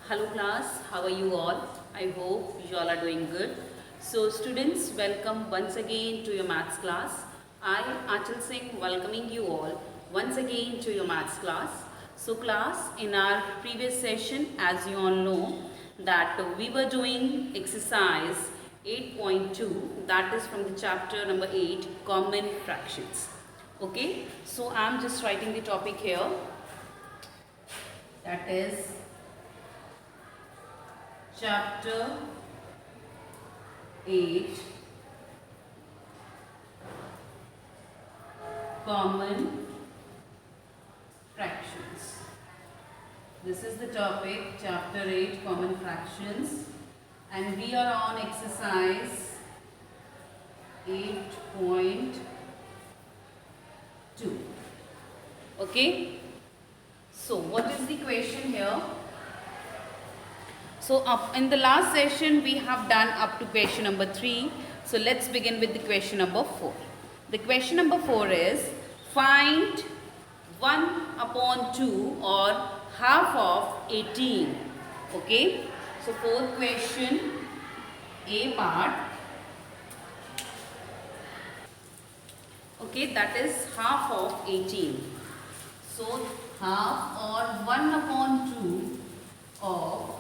Hello class, how are you all? I hope you all are doing good. So students, welcome once again to your maths class. I, Achal Singh, welcoming you all once again to your maths class. So class, in our previous session, as you all know, that we were doing exercise 8.2, that is from the chapter number 8, common fractions. Okay, so I am just writing the topic here, that is chapter 8, common fractions. This is the topic, chapter 8, common fractions, and we are on exercise 8.2. Okay, so what is the question here? So in the last session we have done up to question number 3. So let's begin with the question number 4. The question number 4 is find 1 upon 2 or half of 18. Okay. So fourth question, A part. Okay, that is half of 18. So half or 1 upon 2 of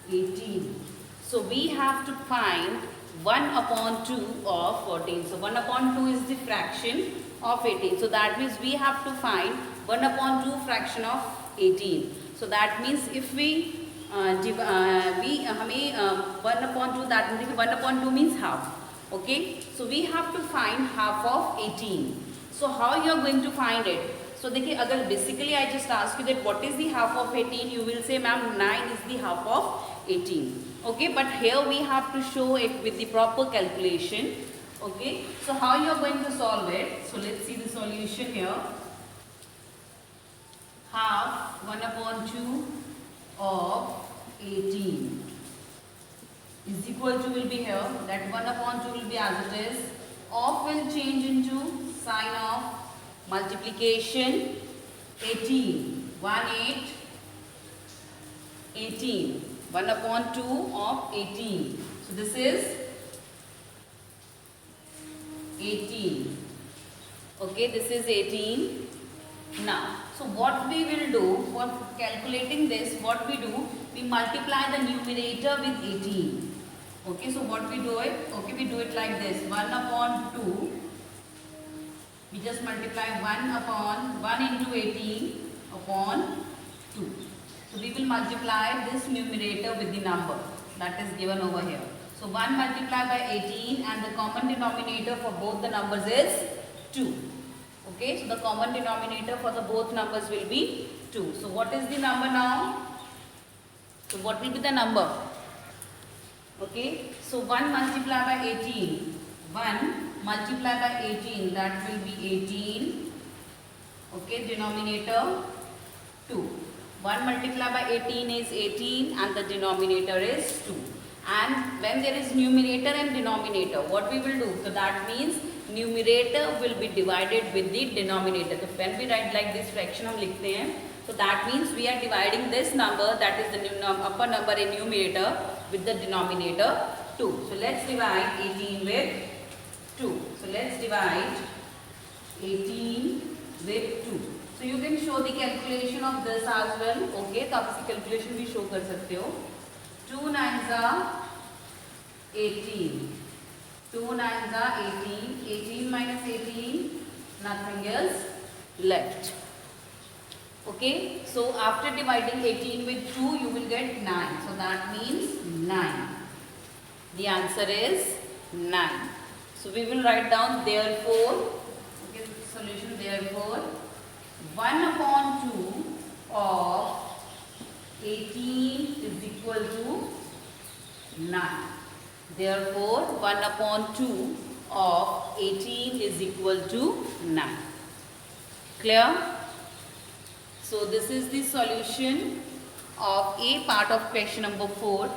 18. So we have to find 1 upon 2 of 14. So 1 upon 2 is the fraction of 18. So that means we have to find 1 upon 2 fraction of 18. So that means if we हमें 1 upon 2, that means 1 upon 2 means half. Okay. So we have to find half of 18. So how you are going to find it? So देखिए अगर basically I just ask you that what is the half of 18, you will say ma'am 9 is the half of 18. Okay, but here we have to show it with the proper calculation. Okay, so how you are going to solve it? So let's see the solution here. Half 1 upon 2 of 18 is equal to will be here, that 1 upon 2 will be as it is. Of will change into sign of multiplication. 18, 1 8, 18, 1 upon 2 of 18. So this is 18. Okay, this is 18. Now, so what we will do for calculating this, what we do, we multiply the numerator with 18. Okay, so what we do it? Okay, we do it like this, 1 upon 2. We just multiply 1 upon 1 into 18 upon 2. So we will multiply this numerator with the number that is given over here. So 1 multiplied by 18 and the common denominator for both the numbers is 2. Okay, so the common denominator for the both numbers will be 2. So what is the number now? So what will be the number? Okay, so 1 multiplied by 18. 1 multiplied by 18, that will be 18. Okay, denominator 2. 1 multiplied by 18 is 18 and the denominator is 2. And when there is numerator and denominator, what we will do? So that means numerator will be divided with the denominator. So when we write like this fraction हम लिखते हैं, so that means we are dividing this number, that is the upper number in numerator, with the denominator 2. So let's divide 18 with 2. So let's divide 18 with 2. So you can show the calculation of this as well. Okay, तो आप इसकी calculation भी show कर सकते हो. 2 9s are 18. 2 9s are 18. 18 minus 18, nothing else left. Okay, so after dividing 18 with 2, you will get 9. So that means 9. The answer is 9. So we will write down therefore, okay, solution therefore, 1 upon 2 of 18 is equal to 9. Therefore, 1 upon 2 of 18 is equal to 9. Clear? So this is the solution of A part of question number 4.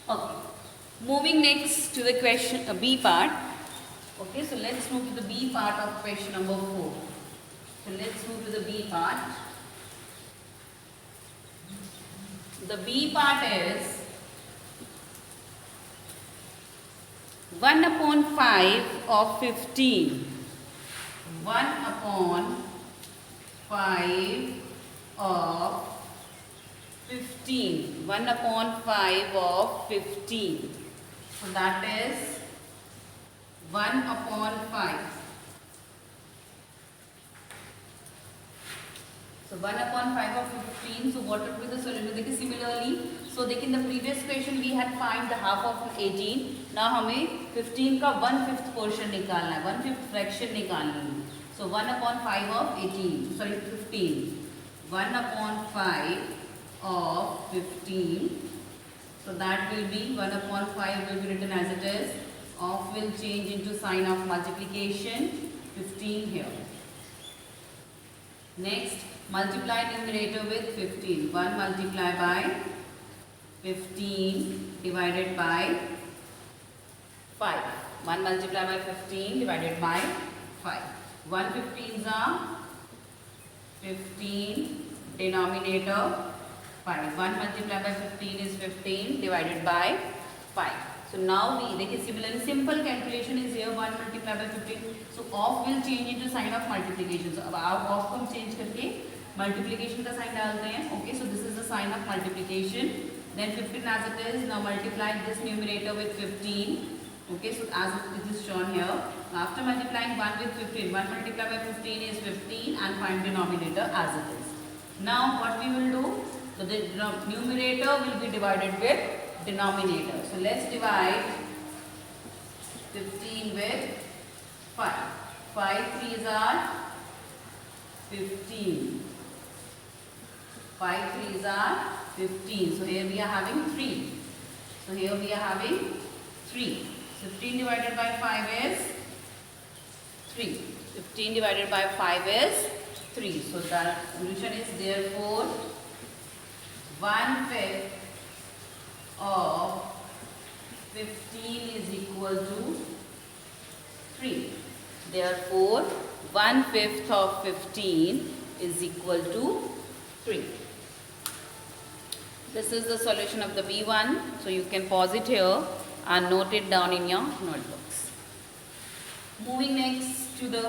Okay. Moving next to the question B part. Okay, so let's move to the B part of question number 4. So let's move to the B part. The B part is 1 upon 5 of 15. 1 upon 5 of 15. 1 upon 5 of 15. So that is 1 upon 5. So 1 upon 5 of 15. So what would be the solution? Similarly, so in the previous question we had find the half of 18. Now हमें 15 का 1/5 portion निकालना है, 1/5 fraction निकालनी है. So 1 upon 5 of 18. Sorry, 15. 1 upon 5 of 15. So that will be 1 upon 5 will be written as it is. Of will change into sign of multiplication. 15 here. Next, multiply numerator with 15. 1 multiplied by 15 divided by 5. 1 multiplied by 15 divided by 5. 1 15s are 15, denominator 5. 1 multiplied by 15 is 15 divided by 5. So now we similarly simple calculation is here. 1 multiplied by 15. So of will change into sign of multiplication. So अब आप of को हम change करके multiplication का sign डालते हैं. Okay, so this is the sign of multiplication. Then 15 as it is. Now multiply this numerator with 15. Okay, so as it is shown here. After multiplying 1 with 15, 1 multiplied by 15 is 15 and find denominator as it is. Now what we will do? So the numerator will be divided with denominator. So let's divide 15 with 5. 5 3s are 15. 5 3s are 15. So here we are having 3. So here we are having 3. 15 divided by 5 is 3. 15 divided by 5 is 3. So the solution is therefore 1/5 of 15 is equal to 3. Therefore 1/5 of 15 is equal to 3. This is the solution of the B1. So you can pause it here and note it down in your notebooks. Moving next to the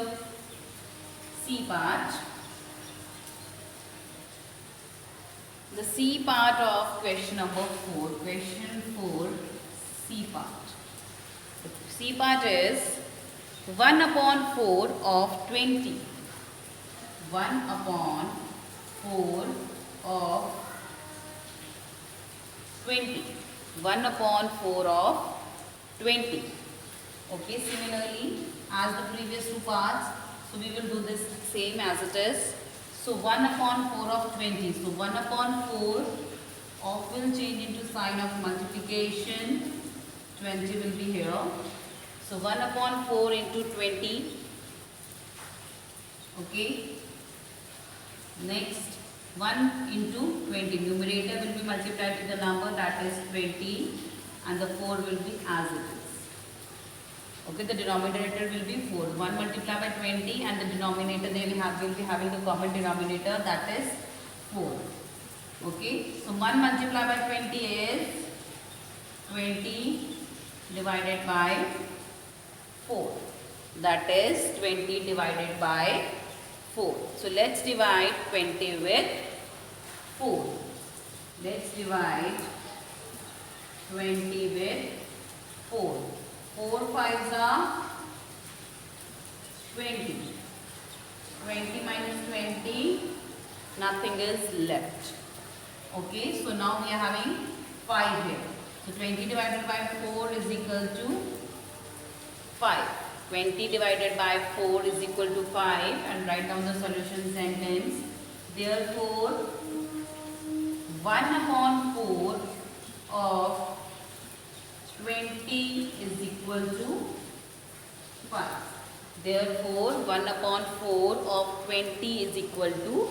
C part. The C part of question number 4. Question 4, C part. The C part is 1 upon 4 of 20. 1 upon 4 of 20. 1 upon 4 of 20. Okay, similarly as the previous two parts, so we will do this same as it is. So 1 upon 4 of 20. So 1 upon 4 of will change into sign of multiplication. 20 will be here. So 1 upon 4 into 20. Okay. Next 1 into 20. Numerator will be multiplied with the number that is 20 and the 4 will be as it is. Okay, the denominator will be 4. 1 multiplied by 20 and the denominator they will be having the common denominator that is 4. Okay, so 1 multiplied by 20 is 20 divided by 4. That is 20 divided by 4. So let's divide 20 with 4. Let's divide 20 with 4. 4 5s are 20. 20 minus 20, nothing is left. Okay, so now we are having 5 here. So 20 divided by 4 is equal to 5. 20 divided by 4 is equal to 5 and write down the solution sentence. Therefore, 1 upon 4 of 20 is equal to 5. Therefore, 1 upon 4 of 20 is equal to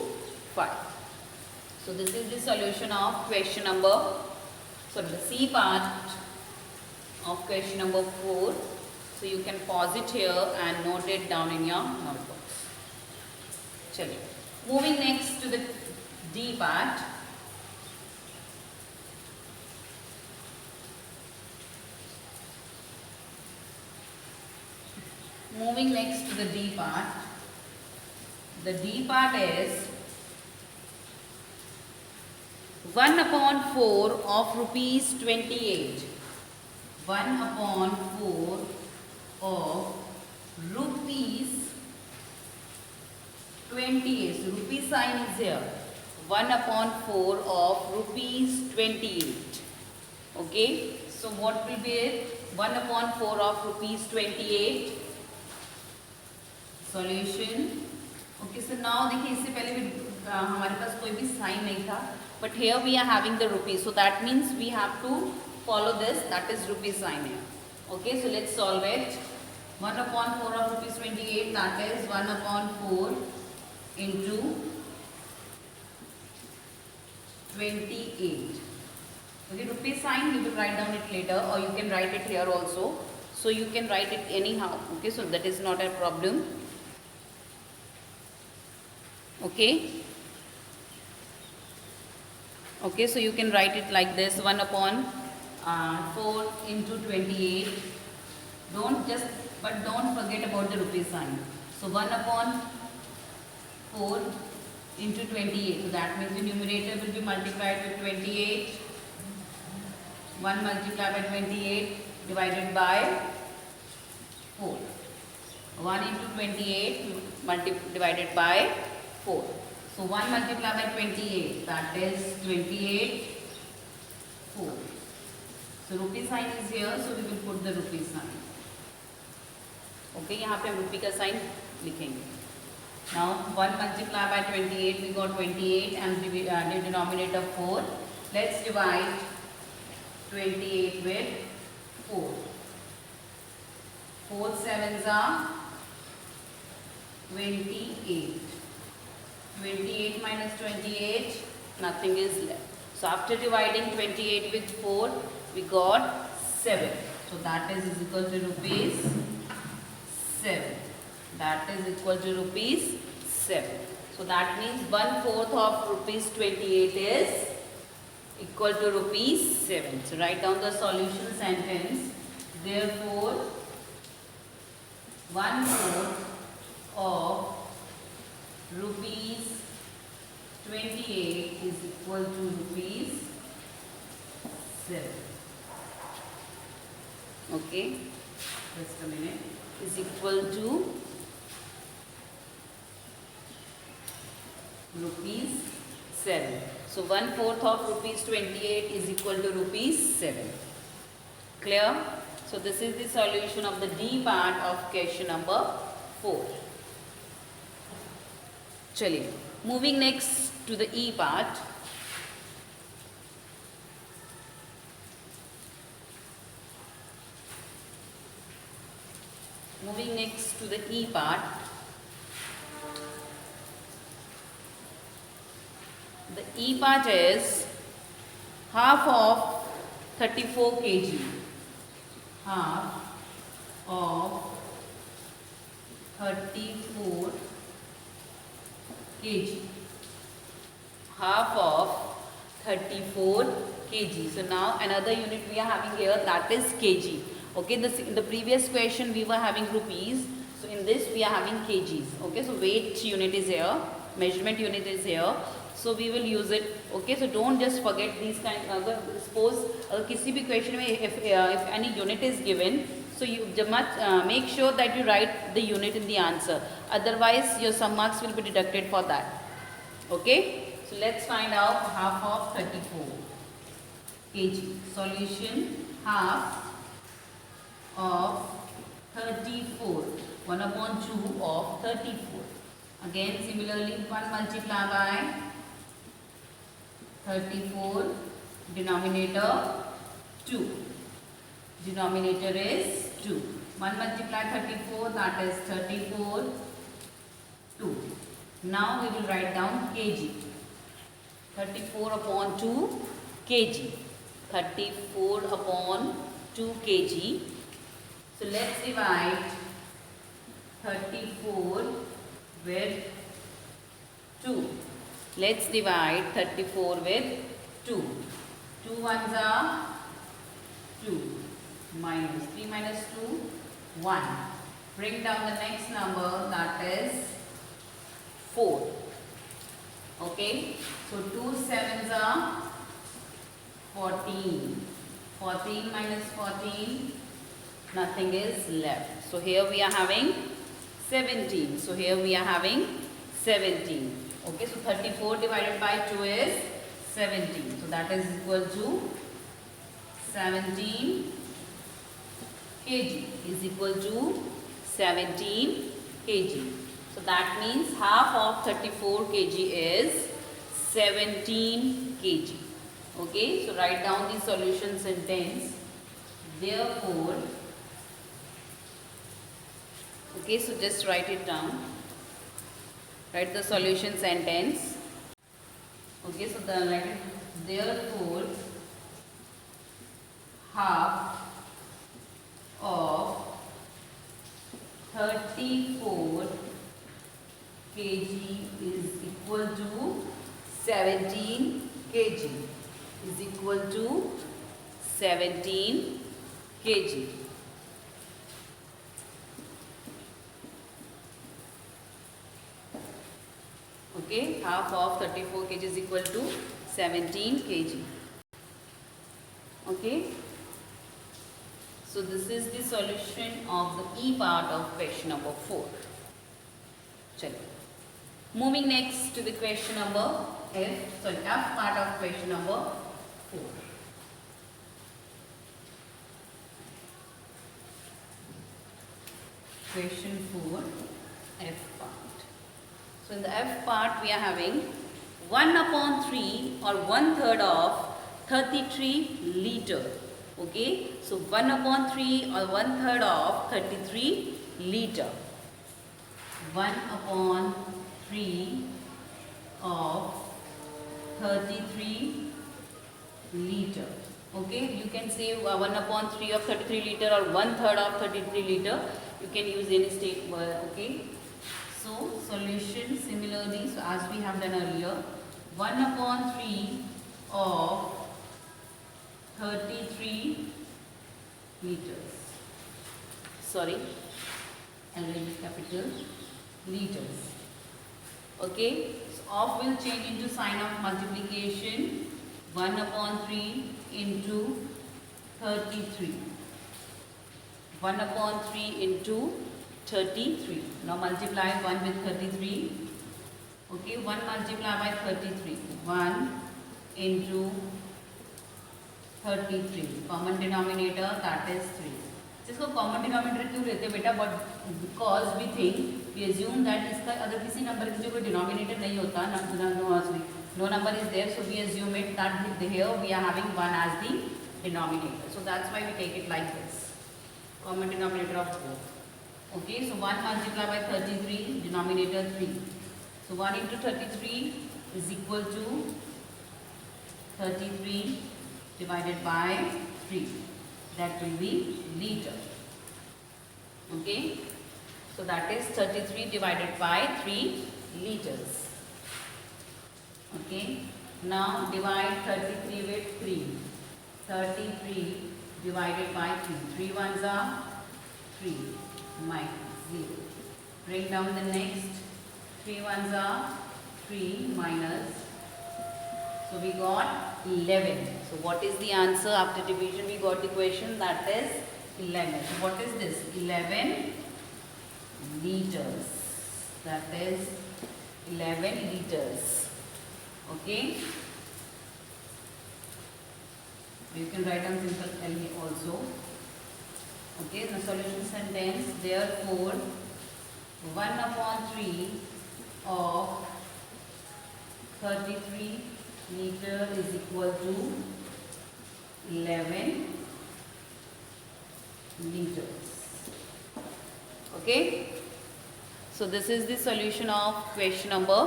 5. So this is the solution of question number, sorry, the C part of question number 4. So you can pause it here and note it down in your notebooks. चलिए, moving next to the D part. Moving next to the D part. The D part is 1 upon 4 of rupees 28. 1 upon 4 of rupees 28. So rupee sign is here. 1 upon 4 of rupees 28. Okay. So what will be it? 1 upon 4 of rupees 28. Solution. Okay, so now देखिए इससे पहले भी हमारे पास कोई भी sign नहीं था, but here we are having the rupee, so that means we have to follow this, that is rupee sign here. Okay, so let's solve it. 1 upon 4 of rupees 28, that is 1 upon 4 into 28. Okay, rupee sign you will write down it later, or you can write it here also. So you can write it anyhow. Okay, so that is not a problem. Okay. Okay, so you can write it like this: 1 upon 4 into 28. Don't forget about the rupee sign. So 1 upon 4 into 28. So that means the numerator will be multiplied with 28. 1 multiplied by 28 divided by 4. 1 into 28 divided by 4. So 1 multiplied by 28, that is 28, 4. So rupee sign is here, so we will put the rupee sign. Okay, यहाँ पे हम rupee का sign लिखेंगे. Now 1 multiplied by 28, we got 28 and the denominator 4. Let's divide 28 with 4. 4 sevens are 28. 28 minus 28, nothing is left. So after dividing 28 with 4, we got 7. So that is equal to rupees 7. That is equal to rupees 7. So that means 1/4 of rupees 28 is equal to rupees 7. So write down the solution sentence. Therefore, 1/4 of rupees 28 is equal to rupees 7. Okay, just a minute. Is equal to rupees 7. So 1/4 of rupees 28 is equal to rupees 7. Clear? So this is the solution of the D part of question number 4. चलिए, moving next to the E part. Moving next to the E part. The E part is half of 34 kg. Half of 34 kg. Half of 34 kg. So now another unit we are having here, that is kg. Okay, in the previous question we were having rupees. So in this we are having kgs. Okay, so weight unit is here, measurement unit is here. So we will use it. Okay, so don't just forget these kind. Suppose किसी भी question में if any unit is given, so you must make sure that you write the unit in the answer. Otherwise your some marks will be deducted for that. Okay, so let's find out half of 34 kg. Solution: half of 34, 1/2 of 34. Again similarly, 1 multiplied by 34, denominator 2. Denominator is 2. 1 multiplied 34, that is 34, 2. Now we will write down kg. 34 upon 2 kg. 34 upon 2 kg. So let's divide 34 with 2. Let's divide 34 with 2. 2 ones are 2. Minus 3 minus 2, 1. Bring down the next number, that is 4. Okay. So 2 sevens are 14. 14 minus 14, nothing is left. So here we are having 17. So here we are having 17. Okay, so 34 divided by 2 is 17. So that is equal to 17 kg is equal to 17 kg. So that means half of 34 kg is 17 kg. Okay, so write down the solution sentence. Therefore, okay, so just write it down. Write the solution sentence. Okay, so the write it. Therefore, half of 34 kg is equal to 17 kg. Is equal to 17 kg. Okay, half of 34 kg is equal to 17 kg. Okay, so this is the solution of the E part of question number 4. Chalo. Moving next to the question number F part of question number 4. Question 4, F part. So in the F part we are having 1 upon 3 or 1/3 of 33 liter. Okay, so 1 upon 3 or 1/3 of 33 liter. 1 upon 3 of 33 liter. Okay, you can say 1 upon 3 of 33 liter or 1/3 of 33 liter. You can use any state word. Okay, so solution similarly, so as we have done earlier, 1 upon 3 of 33 liters. Sorry, I'll write capital liters. Okay, so of will change into sign of multiplication. 1 upon 3 into 33. 1 upon 3 into 33. Now multiply 1 with 33. Okay, 1 multiply by 33. 1 into 33. Common denominator, that is 3. इसको common denominator क्यों लेते हैं बेटा? But because we think we assume that इसका अगर किसी number की जो कोई डिनोमिनेटर नहीं होता no number is there, so we assume it that here we are having 1 as the denominator. So that's why we take it like this. Common denominator of 4. Okay, so 1 multiplied by 33, denominator 3. So 1 into 33 is equal to 33 divided by 3. That will be liter. Okay, so that is 33 divided by 3 liters. Okay, now divide 33 with 3. 33 divided by 3. 3 ones are 3 minus 0. Bring down the next. 3 ones are 3 minus. So we got 11. So what is the answer after division? We got the question, that is 11. So what is this? 11 liters. That is 11 liters. Okay. You can write down simple L also. Okay. The solution sentence. Therefore, 1 upon 3 of 33 liter is equal to 11 liters. Okay. So this is the solution of question number,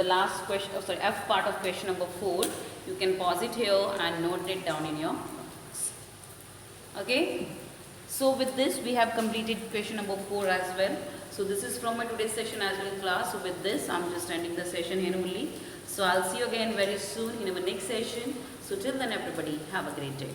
the last question, F part of question number 4. You can pause it here and note it down in your notes. Okay. So with this we have completed question number 4 as well. So this is from my today's session as well class. So with this I'm just ending the session here only. So I'll see you again very soon in our next session. So till then everybody have a great day.